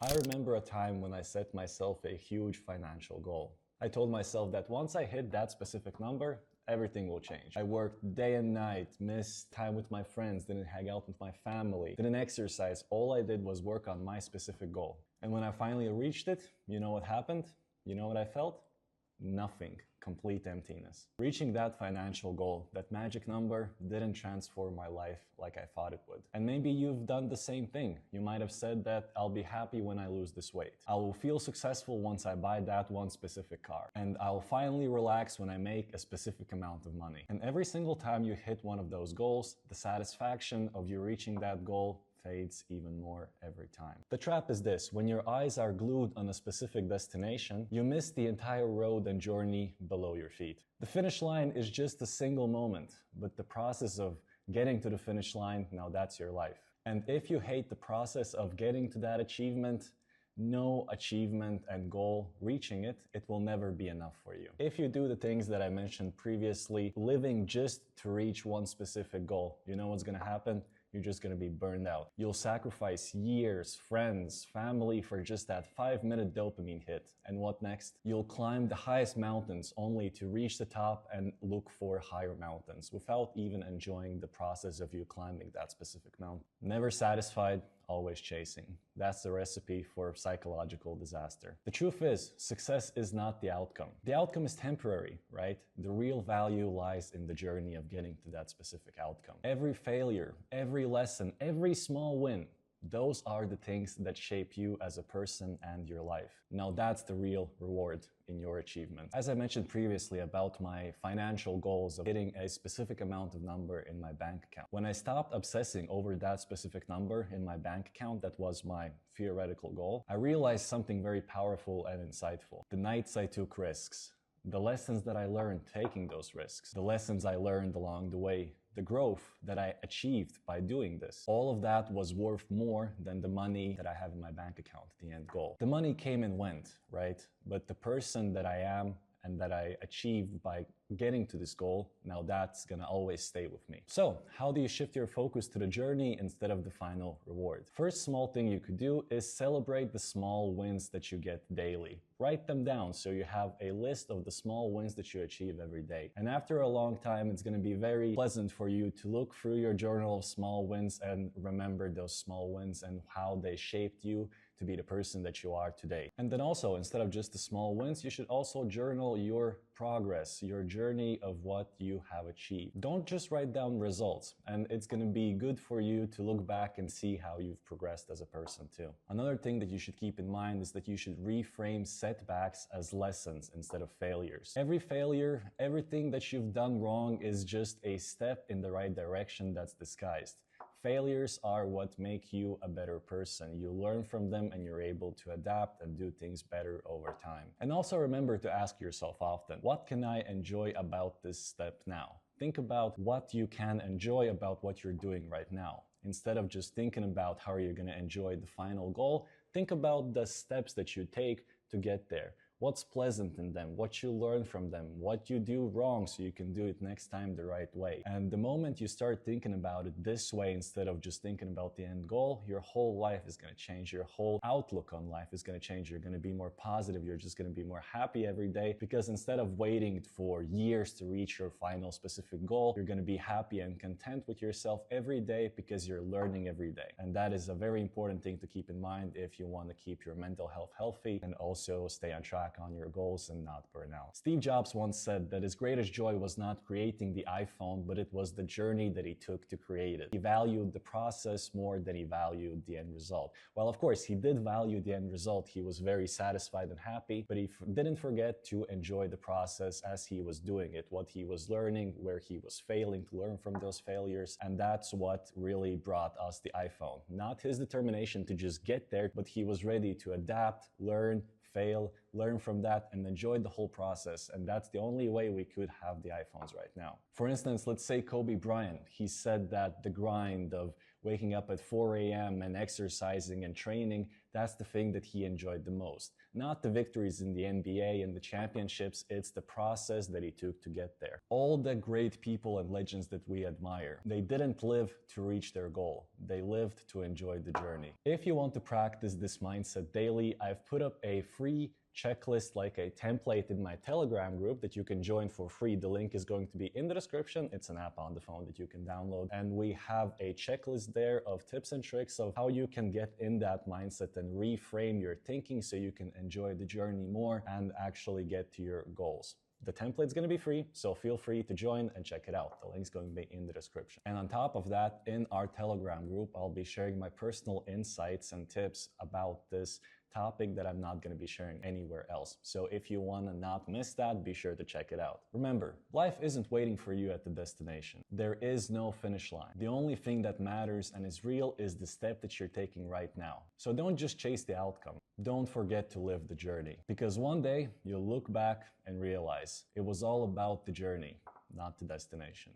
I remember a time when I set myself a huge financial goal. I told myself that once I hit that specific number, everything will change. I worked day and night, missed time with my friends, didn't hang out with my family, didn't exercise. All I did was work on my specific goal. And when I finally reached it, you know what happened? You know what I felt? Nothing. Complete emptiness. Reaching that financial goal, that magic number, didn't transform my life like I thought it would. And maybe you've done the same thing. You might have said that I'll be happy when I lose this weight. I will feel successful once I buy that one specific car. And I'll finally relax when I make a specific amount of money. And every single time you hit one of those goals, the satisfaction of you reaching that goal fades even more every time. The trap is this: when your eyes are glued on a specific destination, you miss the entire road and journey below your feet. The finish line is just a single moment, but the process of getting to the finish line, now that's your life. And if you hate the process of getting to that achievement, no achievement and goal, reaching it, it will never be enough for you. If you do the things that I mentioned previously, living just to reach one specific goal, you know what's gonna happen? You're just gonna be burned out. You'll sacrifice years, friends, family for just that 5-minute dopamine hit. And what next? You'll climb the highest mountains only to reach the top and look for higher mountains without even enjoying the process of you climbing that specific mountain. Never satisfied, always chasing. That's the recipe for psychological disaster. The truth is, success is not the outcome. The outcome is temporary, right? The real value lies in the journey of getting to that specific outcome. Every failure, every lesson, every small win, those are the things that shape you as a person and your life. Now that's the real reward in your achievement. As I mentioned previously about my financial goals of hitting a specific amount of number in my bank account. When I stopped obsessing over that specific number in my bank account, that was my theoretical goal, I realized something very powerful and insightful. The nights I took risks, the lessons that I learned taking those risks, the lessons I learned along the way, the growth that I achieved by doing this. All of that was worth more than the money that I have in my bank account, the end goal. The money came and went, right? But the person that I am and that I achieved by getting to this goal, now that's gonna always stay with me. So how do you shift your focus to the journey instead of the final reward? First small thing you could do is celebrate the small wins that you get daily. Write them down so you have a list of the small wins that you achieve every day. And after a long time, it's gonna be very pleasant for you to look through your journal of small wins and remember those small wins and how they shaped you to be the person that you are today. And then also, instead of just the small wins, you should also journal your progress, your journey of what you have achieved. Don't just write down results, and it's gonna be good for you to look back and see how you've progressed as a person too. Another thing that you should keep in mind is that you should reframe setbacks as lessons instead of failures. Every failure, everything that you've done wrong is just a step in the right direction that's disguised. Failures are what make you a better person. You learn from them and you're able to adapt and do things better over time. And also remember to ask yourself often, what can I enjoy about this step now? Think about what you can enjoy about what you're doing right now. Instead of just thinking about how you're going to enjoy the final goal, think about the steps that you take to get there. What's pleasant in them, what you learn from them, what you do wrong so you can do it next time the right way. And the moment you start thinking about it this way instead of just thinking about the end goal, your whole life is going to change. Your whole outlook on life is going to change. You're going to be more positive. You're just going to be more happy every day because instead of waiting for years to reach your final specific goal, you're going to be happy and content with yourself every day because you're learning every day. And that is a very important thing to keep in mind if you want to keep your mental health healthy and also stay on track on your goals and not burn out. Steve Jobs once said that his greatest joy was not creating the iPhone, but it was the journey that he took to create it. He valued the process more than he valued the end result. Well, of course, he did value the end result. He was very satisfied and happy, but he didn't forget to enjoy the process as he was doing it, what he was learning, where he was failing, to learn from those failures. And that's what really brought us the iPhone. Not his determination to just get there, but he was ready to adapt, learn, fail, learn from that, and enjoy the whole process. And that's the only way we could have the iPhones right now. For instance, let's say Kobe Bryant. He said that the grind of waking up at 4 a.m. and exercising and training, That's the thing that he enjoyed the most. Not the victories in the NBA and the championships, it's the process that he took to get there. All the great people and legends that we admire, they didn't live to reach their goal. They lived to enjoy the journey. If you want to practice this mindset daily, I've put up a free checklist, like a template, in my Telegram group that you can join for free. The link is going to be in the description. It's an app on the phone that you can download. And we have a checklist there of tips and tricks of how you can get in that mindset and reframe your thinking so you can enjoy the journey more and actually get to your goals. The template's going to be free, so feel free to join and check it out. The link's going to be in the description. And on top of that, in our Telegram group, I'll be sharing my personal insights and tips about this topic that I'm not going to be sharing anywhere else. So if you want to not miss that, be sure to check it out. Remember, life isn't waiting for you at the destination. There is no finish line. The only thing that matters and is real is the step that you're taking right now. So don't just chase the outcome. Don't forget to live the journey. Because one day you'll look back and realize it was all about the journey, not the destination.